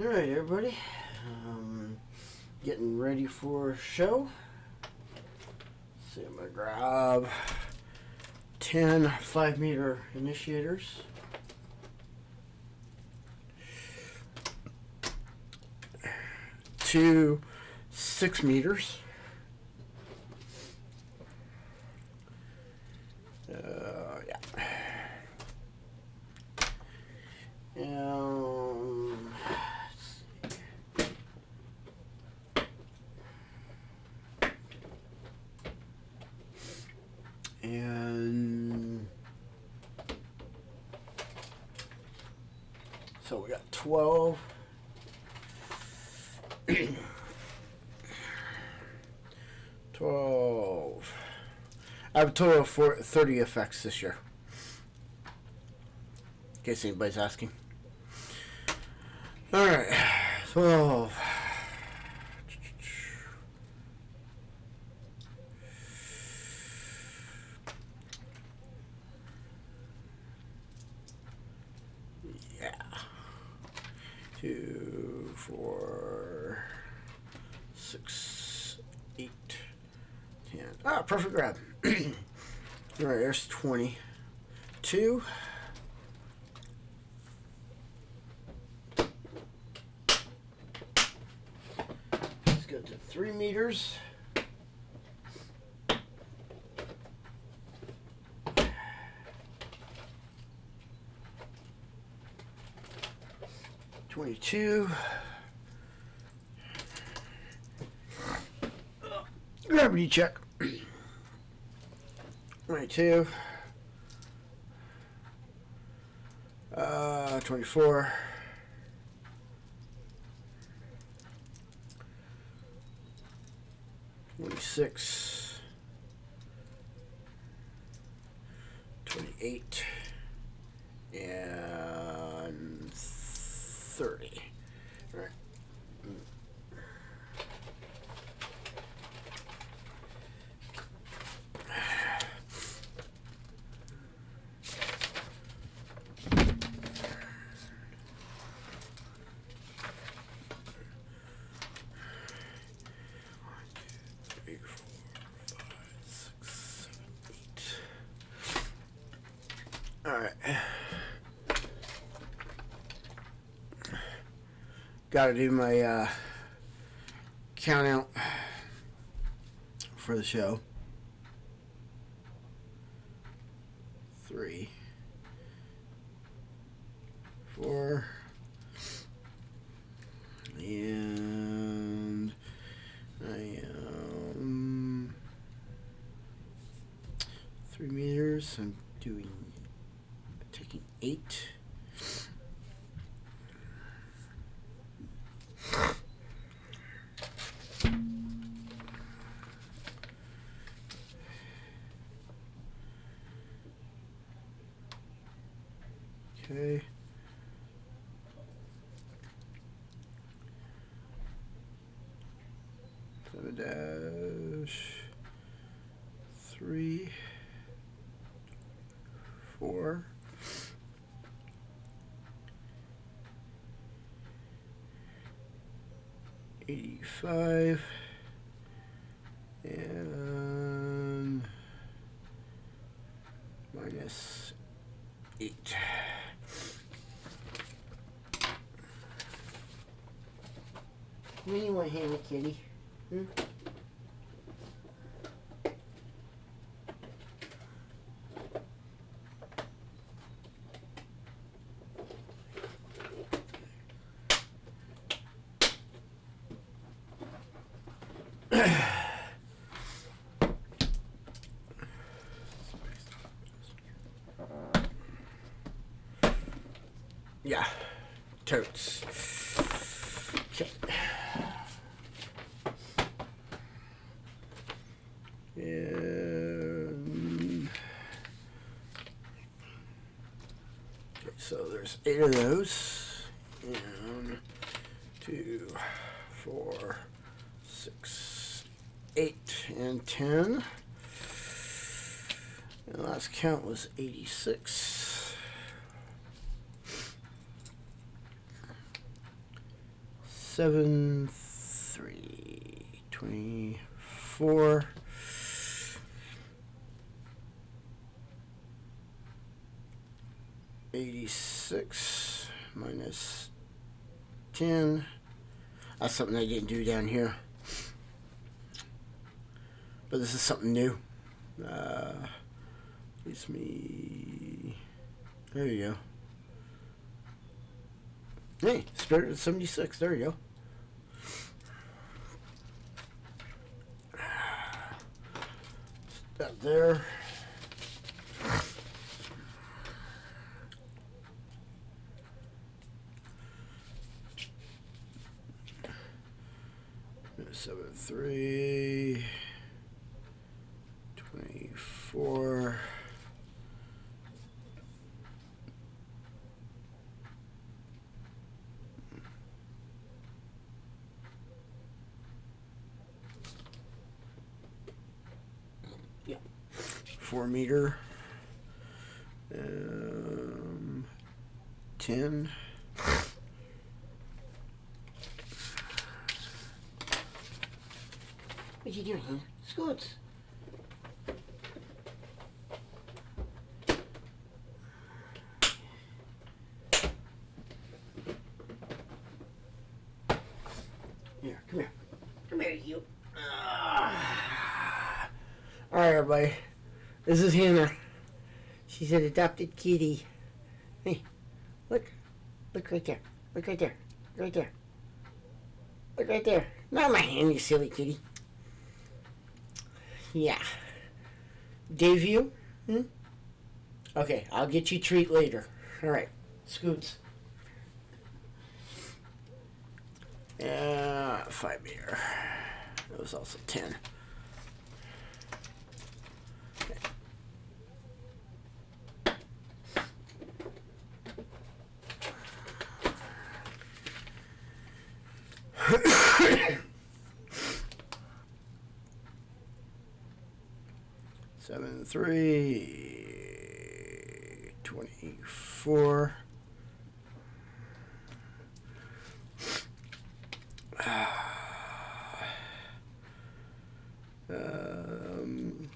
Alright, everybody. Getting ready for a show. So I'm going to grab 10 5-meter initiators. Two 6 meters. Yeah. Let's see. And so we got 12. 12. I have a total of 30 effects this year. In case anybody's asking. Alright. 12. Yeah. 2, 4, 6, 8, 10. Ah, perfect grab. Alright, there's 22. Let's go to 3 meters. $22. Gravity check. 22. 24. 26. 28. And 30. All right. Alright. Gotta do my count out for the show. 3, 4, and I am 3 meters. I'm taking 8. Okay. Seven dash 3, 4. 85 and minus 8. When you want to hand me, kitty? Hmm? Yeah, totes. Okay. And okay, so there's 8 of those. And 2, 4, 6, 8, and 10. And the last count was 86. 7.3, 24. $86 minus 10. That's something I didn't do down here, but this is something new. Gives me. There you go. Hey, Spirit of 76. There you go. That there. Seven, 3, 24. Yeah. 4 meter. 10. What you doing, huh? Scoots. Here, come here. Come here, you. Alright, everybody. This is Hannah. She's an adopted kitty. Hey, look. Look right there. Look right there. Right there. Look right there. Not my hand, you silly kitty. Yeah. Dayview? Okay, I'll get you a treat later. Alright, Scoots. 5 meter. That was also 10. Okay. 7, 3, 24. And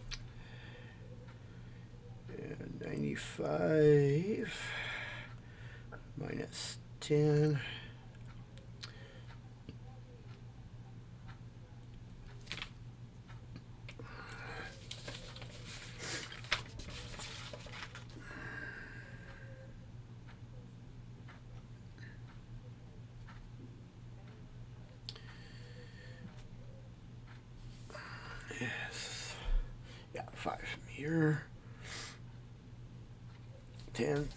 95 minus 10. Yes. Yeah, 5 meter. 10.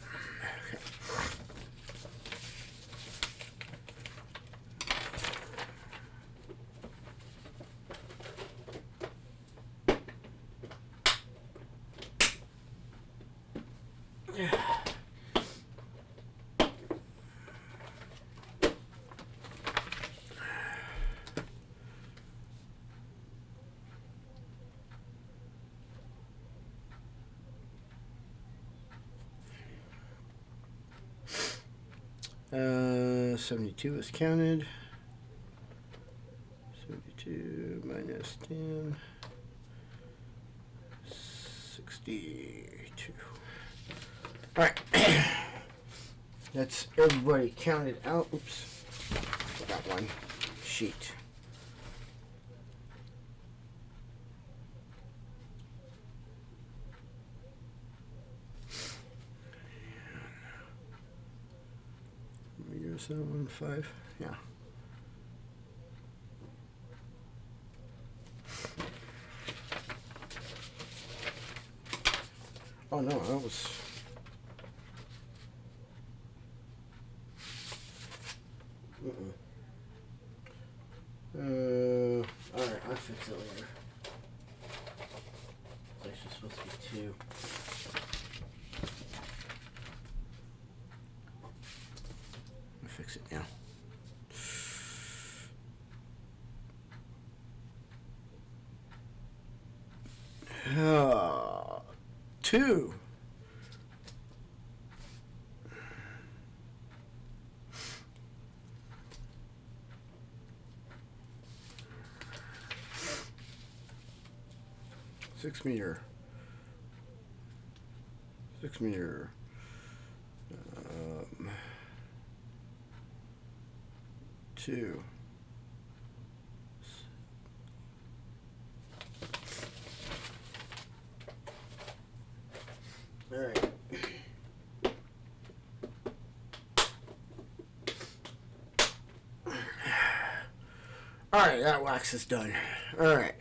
Okay. 72 is counted. 72 minus 10. 62. Alright. That's everybody counted out. Oops. Forgot one sheet. Meter 715. Yeah. Oh no, that was. Alright, I'll fix it later. It's actually supposed to be 2. I'll fix it now. Two. 6 meter. 6 meter. 2. All right. All right, that wax is done. All right.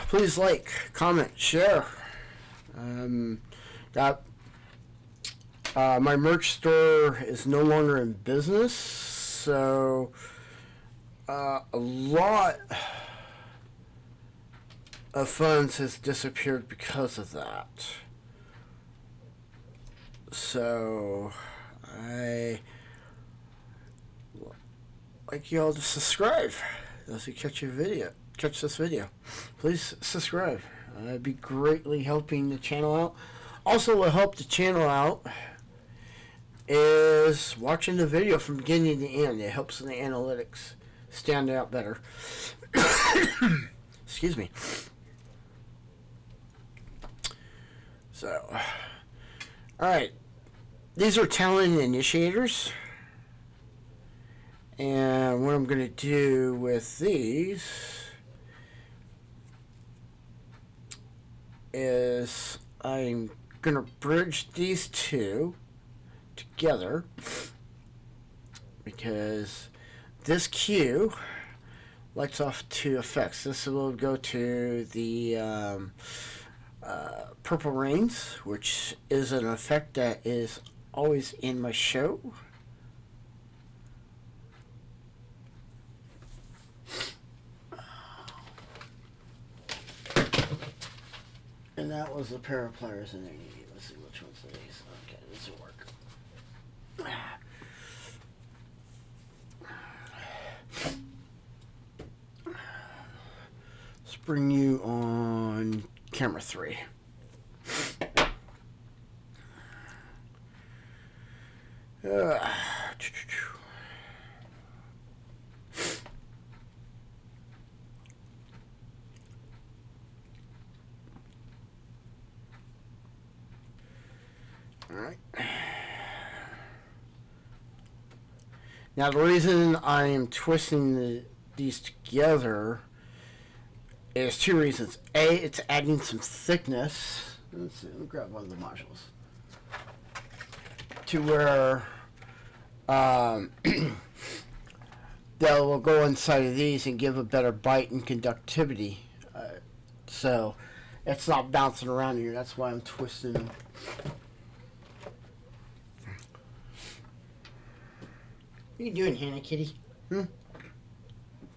Please like, comment, share. That my merch store is no longer in business, so a lot of funds has disappeared because of that. So I like y'all to subscribe as you catch this video. Please subscribe. It'd be greatly helping the channel out. Also, what will help the channel out is watching the video from beginning to end. It helps in the analytics stand out better. Excuse me. So, all right. These are talent initiators. And what I'm going to do with these is I'm going to bridge these two together because this cue lights off two effects. This will go to the purple rains, which is an effect that is always in my show. And that was a pair of pliers in there. Let's see which one's these. Okay, this will work. Let's bring you on camera 3. Alright. Now the reason I am twisting these together is 2 reasons. A, it's adding some thickness. Let's see, let me grab one of the modules. To where that will go inside of these and give a better bite and conductivity. So it's not bouncing around here. That's why I'm twisting them. What are you doing, Hannah Kitty?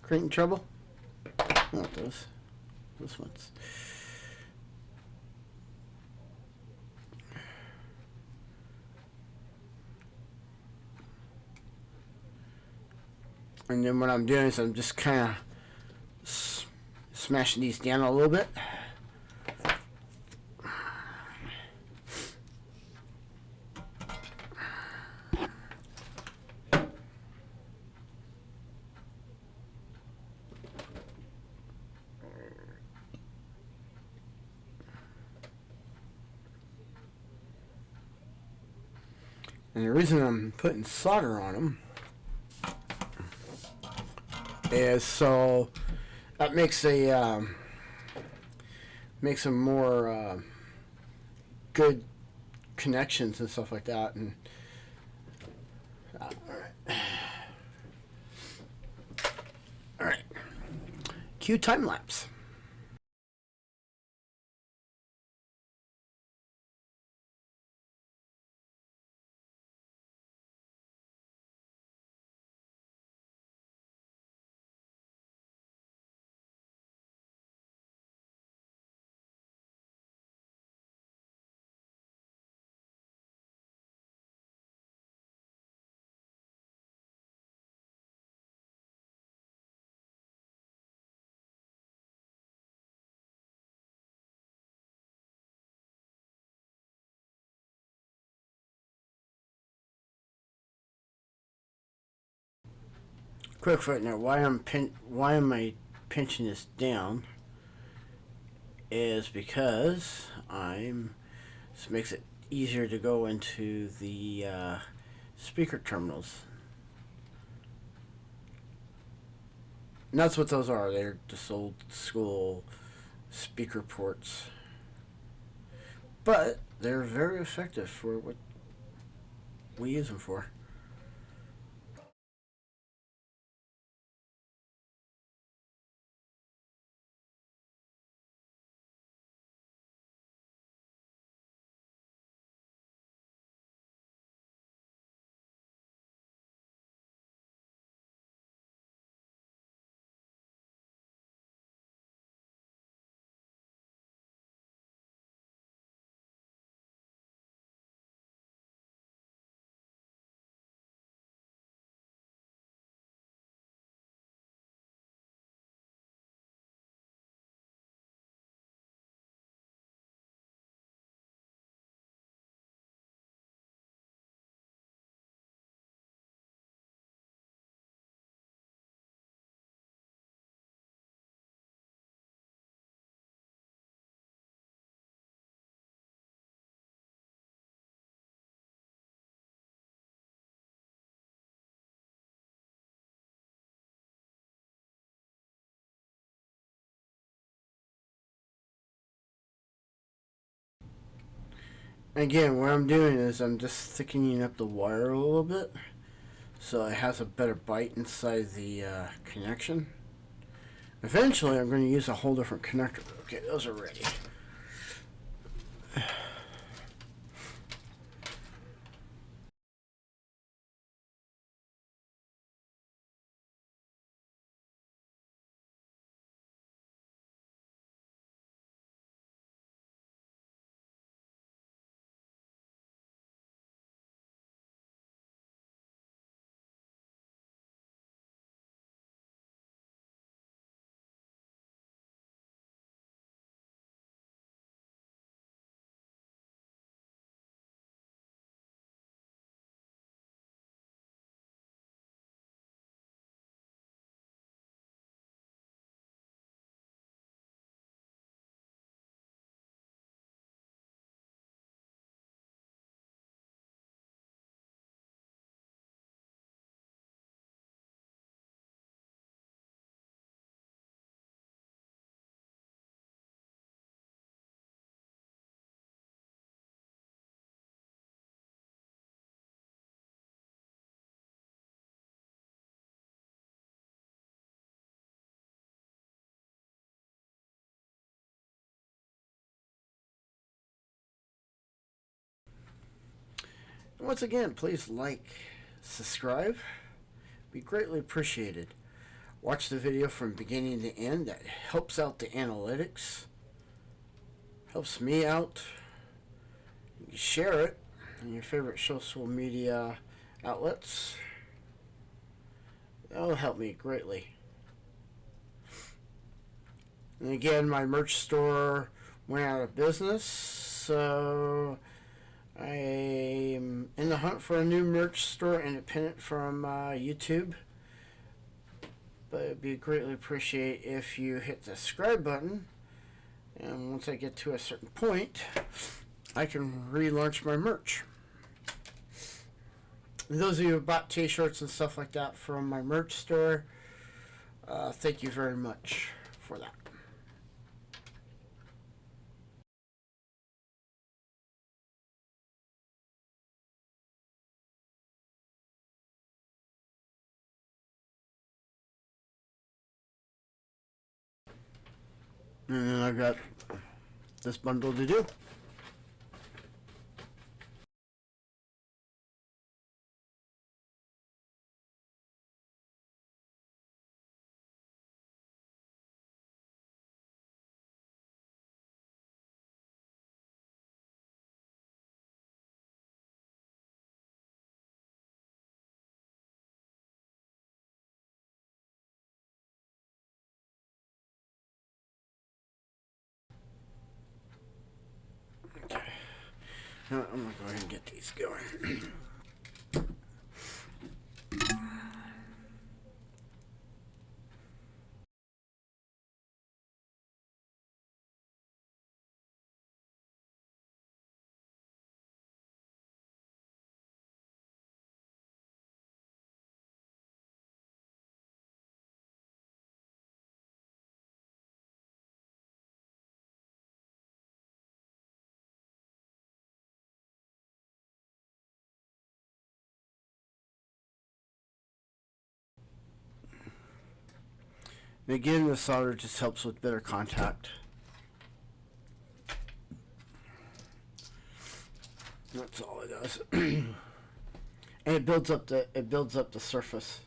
Creating trouble? Not those. Those ones. And then what I'm doing is I'm just kind of smashing these down a little bit. And the reason I'm putting solder on them is so that makes a makes them more good connections and stuff like that. And all right, cue time lapse. Quick footnote: why am I pinching this down? Is because this makes it easier to go into the speaker terminals. And that's what those are. They're just old school speaker ports. But they're very effective for what we use them for. Again, what I'm doing is I'm just thickening up the wire a little bit so it has a better bite inside the connection. Eventually, I'm going to use a whole different connector. Okay, those are ready. Once again, please like, subscribe. Be greatly appreciated. Watch the video from beginning to end. That helps out the analytics. Helps me out. You can share it on your favorite social media outlets. That'll help me greatly. And again, my merch store went out of business, so I'm in the hunt for a new merch store independent from YouTube. But it'd be greatly appreciated if you hit the subscribe button. And once I get to a certain point, I can relaunch my merch. And those of you who bought t-shirts and stuff like that from my merch store, thank you very much for that. And then I've got this bundle to do. Now I'm going to go ahead and get these going. And again, the solder just helps with better contact. That's all it does. And it builds up the surface.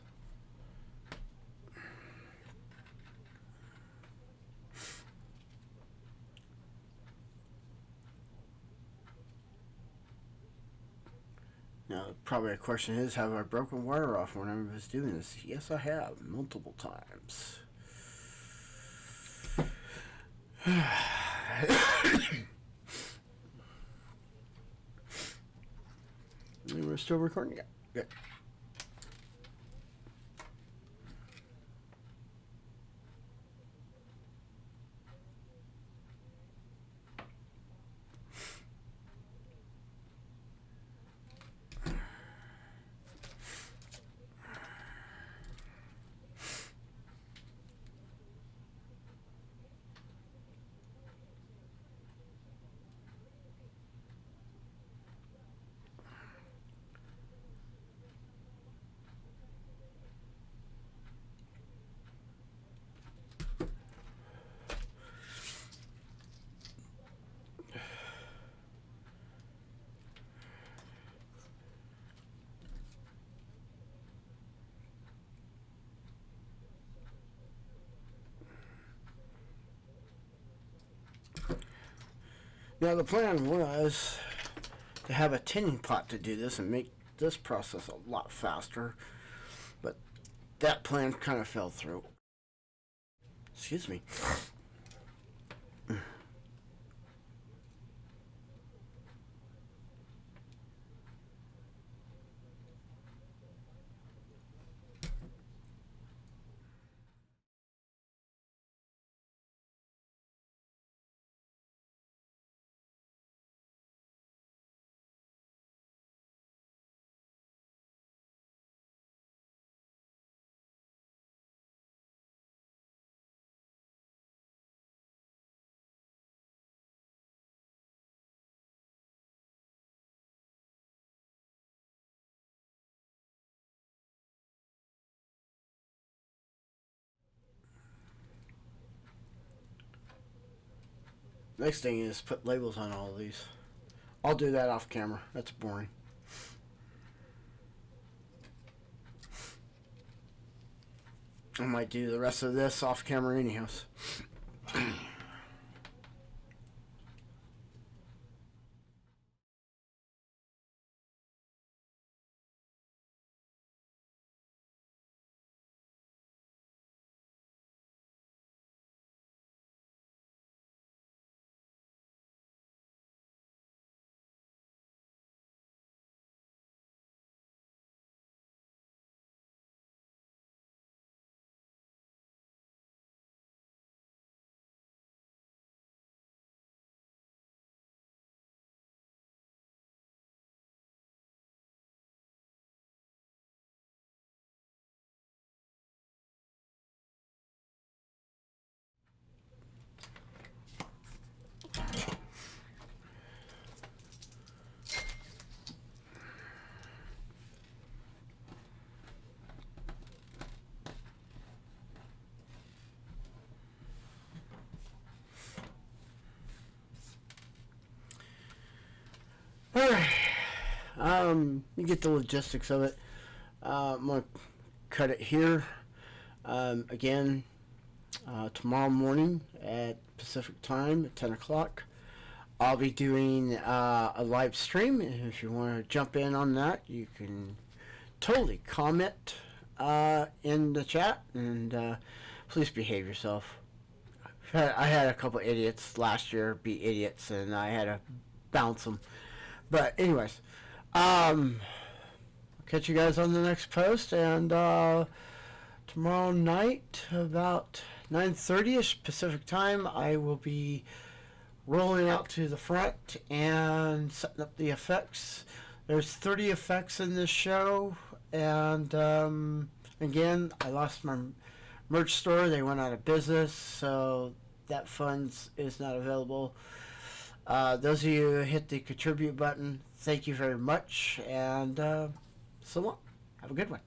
Now, probably a question is, have I broken wire off when I was doing this? Yes, I have, multiple times. We're still recording? Yeah, good. Now the plan was to have a tinning pot to do this and make this process a lot faster, but that plan kind of fell through. Excuse me. Next thing is put labels on all of these. I'll do that off camera. That's boring. I might do the rest of this off camera anyhow. You get the logistics of it. I'm going to cut it here. Again, tomorrow morning at Pacific time at 10 o'clock. I'll be doing a live stream. If you want to jump in on that, you can totally comment in the chat. And please behave yourself. I had a couple idiots last year be idiots, and I had to bounce them. But anyways, I'll catch you guys on the next post, and tomorrow night about 9:30ish Pacific time, I will be rolling out to the front and setting up the effects. There's 30 effects in this show, and again, I lost my merch store. They went out of business, so that funds is not available. Those of you who hit the contribute button, thank you very much, and so long. Have a good one.